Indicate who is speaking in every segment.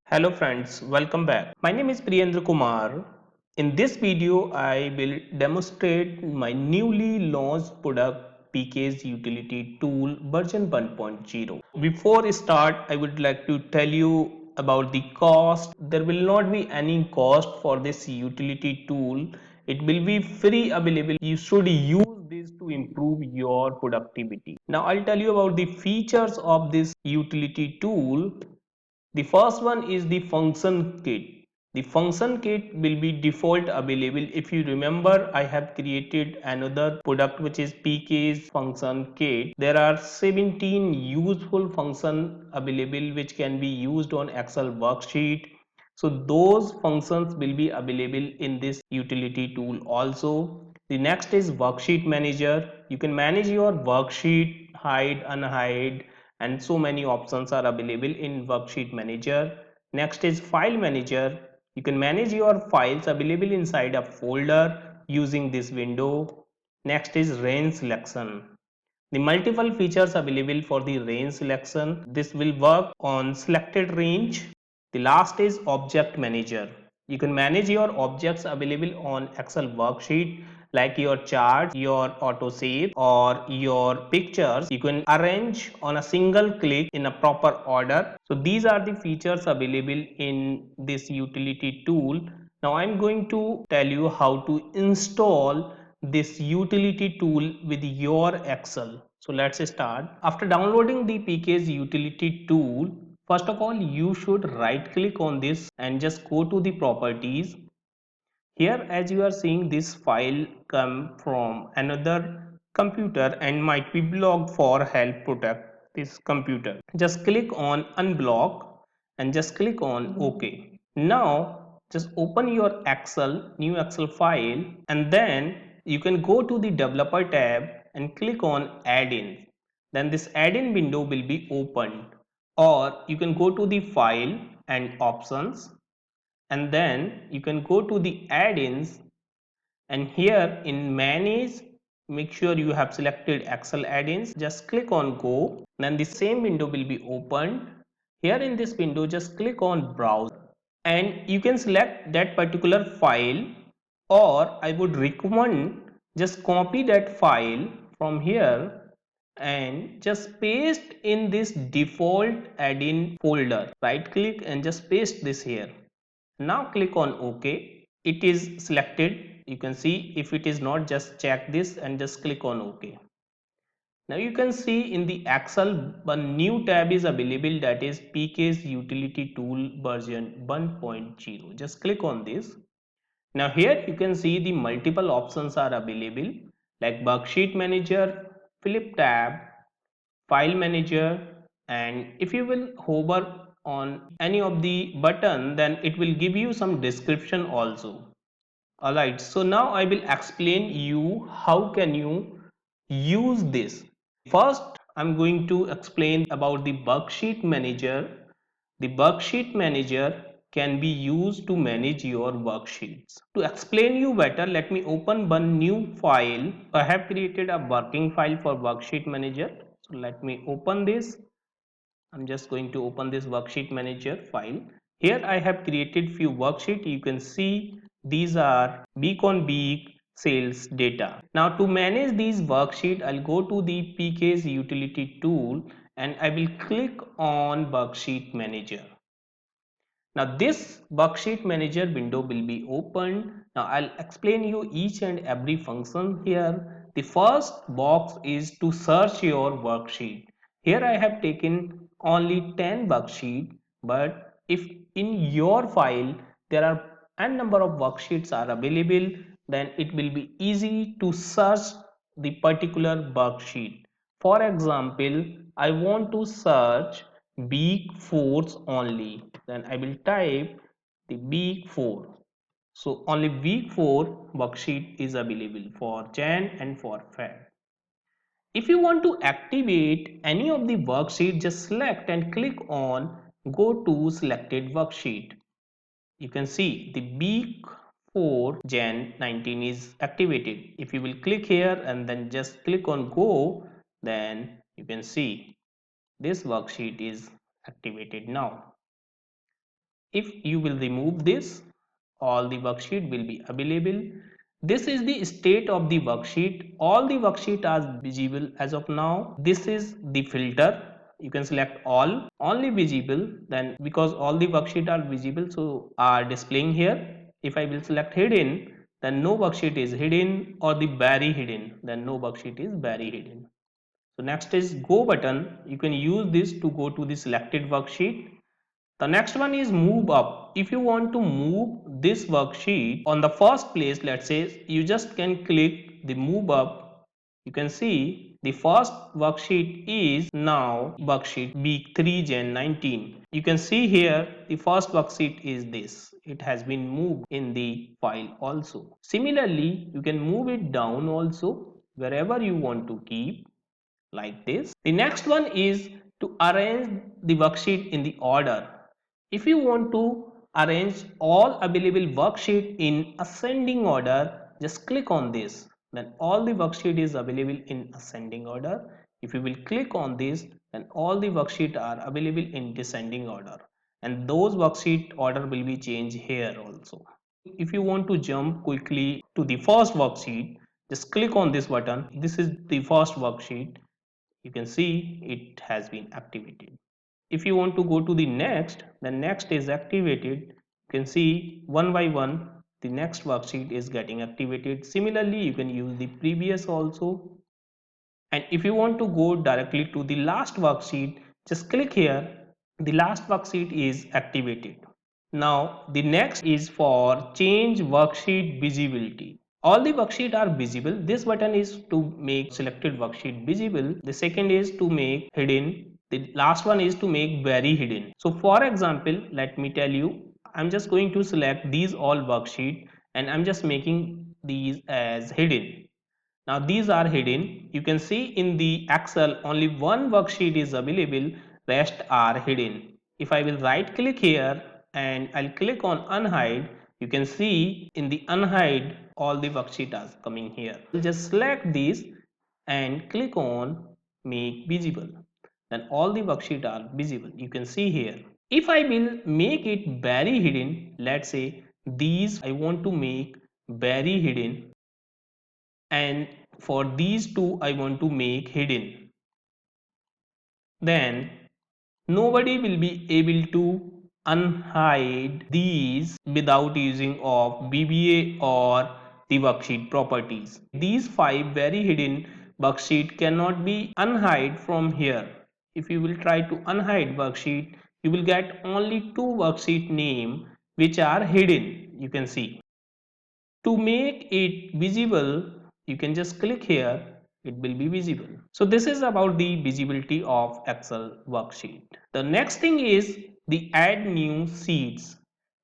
Speaker 1: Hello friends, welcome back. My name is Priyendra Kumar. In this video, I will demonstrate my newly launched product PK's Utility Tool version 1.0. Before I start, I would like to tell you about the cost. There will not be any cost for this utility tool. It will be free available. You should use this to improve your productivity. Now I'll tell you about the features of this utility tool. The first one is the function kit. The function kit will be default available. If you remember, I have created another product which is PK's function kit. There are 17 useful functions available which can be used on Excel worksheet. So those functions will be available in this utility tool also. The next is Worksheet Manager. You can manage your worksheet, hide, unhide, and so many options are available in Worksheet Manager. Next is File Manager. You can manage your files available inside a folder using this window. Next is Range Selection. The multiple features available for the range selection. This will work on selected range. The last is Object Manager. You can manage your objects available on Excel worksheet like your chart, your autosave or your pictures. You can arrange on a single click in a proper order. So these are the features available in this utility tool. Now I'm going to tell you how to install this utility tool with your Excel. So let's start. After downloading the PK's utility tool, first of all, you should right click on this and just go to the properties. Here, as you are seeing, this file come from another computer and might be blocked. For help protect this computer, just click on unblock and just click on OK. Now just open your new Excel file, and then you can go to the developer tab and click on Addin. Then this Addin window will be opened, or you can go to the file and options, and then you can go to the add-ins, and here in manage, make sure you have selected Excel add-ins. Just click on go, then the same window will be opened. Here in this window, just click on browse and you can select that particular file, or I would recommend just copy that file from here and just paste in this default add-in folder. Right click and just paste this here. Now click on OK. It is selected. You can see if it is not, just check this and just click on OK. Now you can see in the Excel one new tab is available, that is PK's Utility Tool version 1.0. Just click on this. Now here you can see the multiple options are available like Worksheet Manager, Flip tab, File Manager, and if you will hover on any of the button, then it will give you some description also. Alright, so now I will explain you how can you use this. First, I'm going to explain about the Worksheet Manager. The Worksheet Manager can be used to manage your worksheets. To explain you better, let me open one new file. I have created a working file for Worksheet Manager. So let me open this. I'm just going to open this Worksheet Manager file. Here I have created few worksheets. You can see these are week on week sales data. Now to manage these worksheet, I'll go to the PK's utility tool and I will click on Worksheet Manager. Now this Worksheet Manager window will be opened. Now I'll explain you each and every function here. The first box is to search your worksheet. Here I have taken only 10 worksheet, but if in your file there are n number of worksheets are available, then it will be easy to search the particular worksheet. For example, I want to search week 4's only, then I will type the week 4. So only week 4 worksheet is available for Jan and for Feb. If you want to activate any of the worksheet, just select and click on go to selected worksheet. You can see the week 4 Jan 19 is activated. If you will click here and then just click on go, then you can see this worksheet is activated now. If you will remove this, all the worksheet will be available. This is the state of the worksheet. All the worksheet are visible as of now. This is the filter. You can select all, only visible. Then because all the worksheet are visible, so are displaying here. If I will select hidden, then no worksheet is hidden, or the very hidden, then no worksheet is very hidden. So next is go button. You can use this to go to the selected worksheet. The next one is move up. If you want to move this worksheet on the first place, let's say, you just can click the move up. You can see the first worksheet is now worksheet week 3 Jan 19. You can see here the first worksheet is this. It has been moved in the file also. Similarly, you can move it down also wherever you want to keep, like this. The next one is to arrange the worksheet in the order. If you want to arrange all available worksheet in ascending order, just click on this. Then all the worksheet is available in ascending order. If you will click on this, then all the worksheet are available in descending order. And those worksheet order will be changed here also. If you want to jump quickly to the first worksheet, just click on this button. This is the first worksheet. You can see it has been activated. If you want to go to the next, the next is activated. You can see one by one the next worksheet is getting activated. Similarly, you can use the previous also. And if you want to go directly to the last worksheet, just click here. The last worksheet is activated. Now the next is for change worksheet visibility. All the worksheet are visible. This button is to make selected worksheet visible. The second is to make hidden. The last one is to make very hidden. So for example, let me tell you, I'm just going to select these all worksheet and I'm just making these as hidden. Now these are hidden. You can see in the Excel only one worksheet is available, rest are hidden. If I will right click here and I'll click on unhide, you can see in the unhide all the worksheet are coming here. I'll just select this and click on make visible. Then all the worksheet are visible. You can see here. If I will make it very hidden, let's say these I want to make very hidden, and for these two I want to make hidden, then nobody will be able to unhide these without using of VBA or the worksheet properties. These 5 very hidden worksheet cannot be unhide from here. If you will try to unhide worksheet, you will get only 2 worksheet name which are hidden. You can see. To make it visible, you can just click here, it will be visible. So this is about the visibility of Excel worksheet. The next thing is the add new sheets.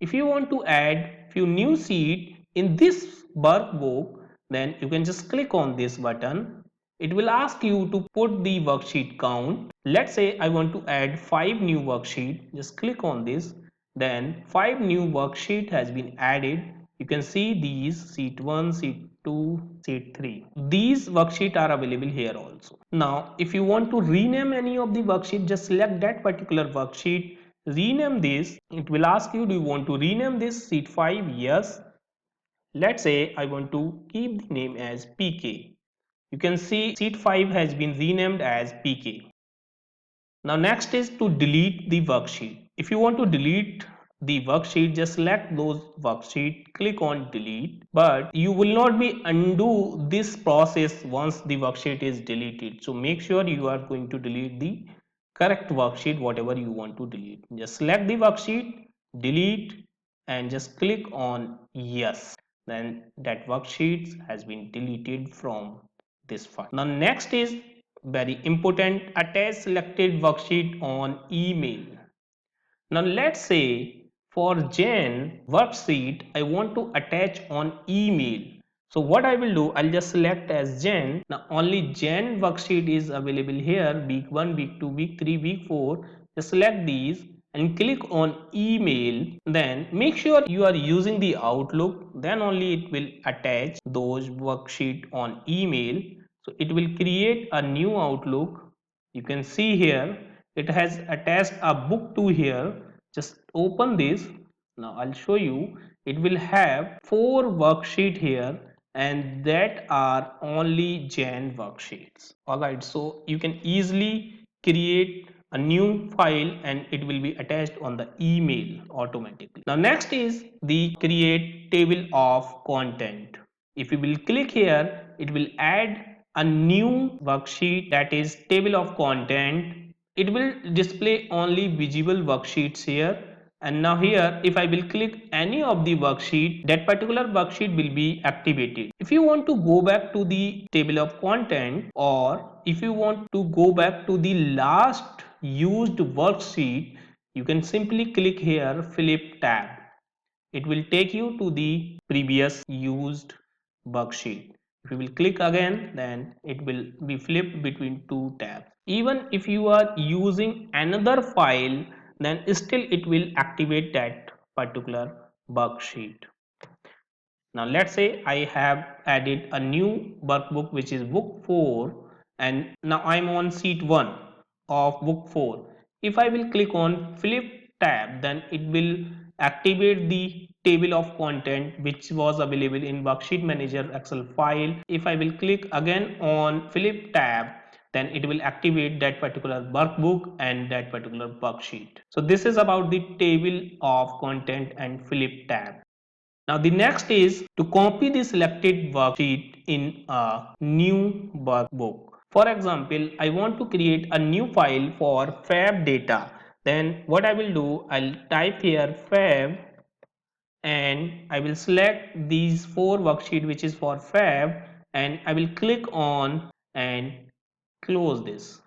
Speaker 1: If you want to add few new sheet in this workbook, then you can just click on this button. It will ask you to put the worksheet count. Let's say I want to add 5 new worksheet. Just click on this. Then 5 new worksheet has been added. You can see these sheet 1, sheet 2, sheet 3. These worksheet are available here also. Now if you want to rename any of the worksheet, just select that particular worksheet, rename this. It will ask you, do you want to rename this sheet 5? Yes. Let's say I want to keep the name as PK. You can see sheet 5 has been renamed as PK. Now next is to delete the worksheet. If you want to delete the worksheet, just select those worksheet, click on delete, but you will not be undo this process once the worksheet is deleted. So make sure you are going to delete the correct worksheet, whatever you want to delete. Just select the worksheet, delete, and just click on yes. Then that worksheet has been deleted from this file. Now next is very important, attach selected worksheet on email. Now let's say for Jan worksheet I want to attach on email. So what I will do, I'll just select as Jan. Now only Jan worksheet is available here, week 1, week 2, week 3, week 4. Just select these and click on email. Then make sure you are using the Outlook, then only it will attach those worksheet on email. So it will create a new Outlook. You can see here it has attached a book to here. Just open this. Now I'll show you. It will have 4 worksheet here, and that are only Jan worksheets. Alright, so you can easily create a new file and it will be attached on the email automatically. Now next is the create table of content. If you will click here, it will add a new worksheet, that is table of content. It will display only visible worksheets here, and now here if I will click any of the worksheet, that particular worksheet will be activated. If you want to go back to the table of content, or if you want to go back to the last used worksheet, you can simply click here flip tab. It will take you to the previous used worksheet. If you will click again, then it will be flipped between two tabs. Even if you are using another file, then still it will activate that particular worksheet. Now let's say I have added a new workbook which is book 4, and now I'm on sheet 1 of book 4. If I will click on flip tab, then it will activate the table of content which was available in Worksheet Manager Excel file. If I will click again on flip tab, then it will activate that particular workbook and that particular worksheet. So this is about the table of content and flip tab. Now the next is to copy the selected worksheet in a new workbook. For example, I want to create a new file for fab data. Then what I will do, I'll type here fab and I will select these 4 worksheet which is for fab, and I will click on and close this.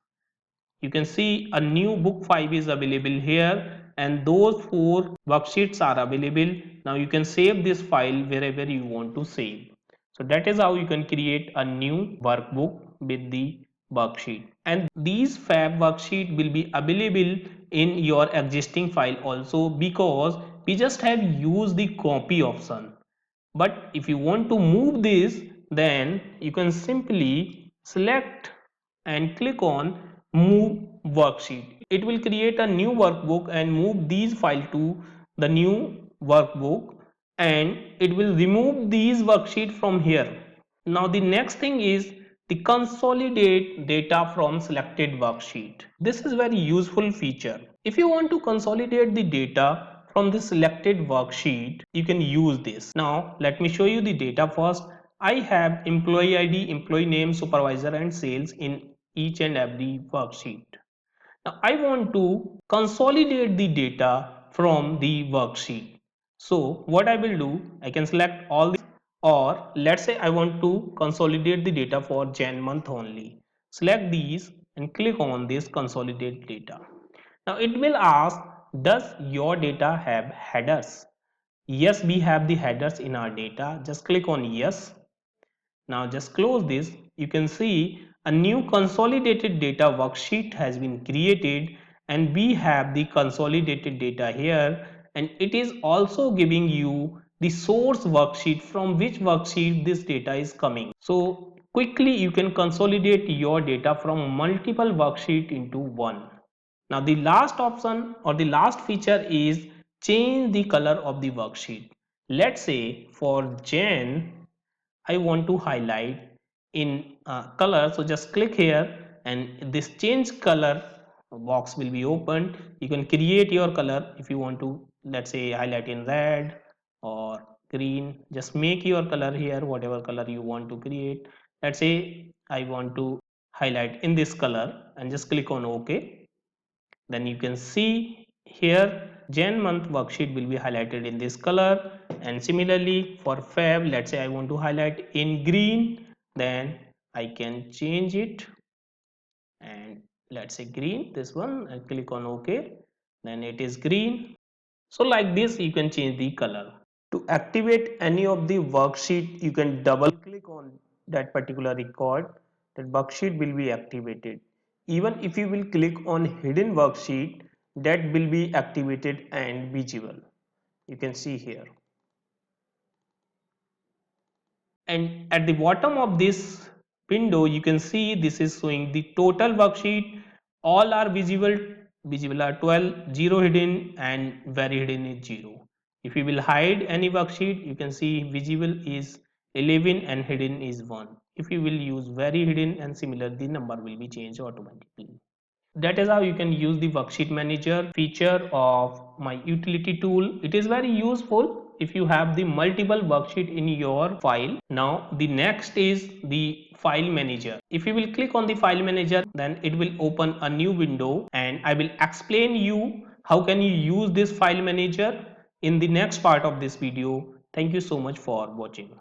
Speaker 1: You can see a new book 5 is available here, and those 4 worksheets are available. Now you can save this file wherever you want to save. So that is how you can create a new workbook with the worksheet, and these fab worksheet will be available in your existing file also, because we just have used the copy option. But if you want to move this, then you can simply select and click on move worksheet. It will create a new workbook and move these files to the new workbook, and it will remove these worksheet from here. Now the next thing is the consolidate data from selected worksheet. This is very useful feature. If you want to consolidate the data from the selected worksheet, you can use this. Now let me show you the data first. I have employee ID, employee name, supervisor and sales in each and every worksheet. Now I want to consolidate the data from the worksheet. So what I will do, I can select all these, or let's say I want to consolidate the data for Jan month only. Select these and click on this consolidate data. Now it will ask, does your data have headers? Yes, we have the headers in our data. Just click on yes. Now just close this. You can see a new consolidated data worksheet has been created, and we have the consolidated data here, and it is also giving you the source worksheet from which worksheet this data is coming. So quickly you can consolidate your data from multiple worksheet into one. Now the last option or the last feature is change the color of the worksheet. Let's say for Jan I want to highlight in color, so just click here and this change color box will be opened. You can create your color if you want to, let's say highlight in red or green. Just make your color here whatever color you want to create. Let's say I want to highlight in this color and just click on OK. Then you can see here Jan month worksheet will be highlighted in this color, and similarly for Feb, let's say I want to highlight in green, then I can change it and let's say green, this one, and click on OK, then it is green. So like this you can change the color. To activate any of the worksheet, you can double click on that particular record. That worksheet will be activated. Even if you will click on hidden worksheet, that will be activated and visible. You can see here. And at the bottom of this window, you can see this is showing the total worksheet. All are visible visible are 12, 0 hidden and very hidden is 0. If you will hide any worksheet, you can see visible is 11 and hidden is 1. If you will use very hidden and similar, the number will be changed automatically. That is how you can use the worksheet manager feature of my utility tool. It is very useful if you have the multiple worksheet in your file. Now the next is the file manager. If you will click on the file manager, then it will open a new window and I will explain you how can you use this file manager in the next part of this video. Thank you so much for watching.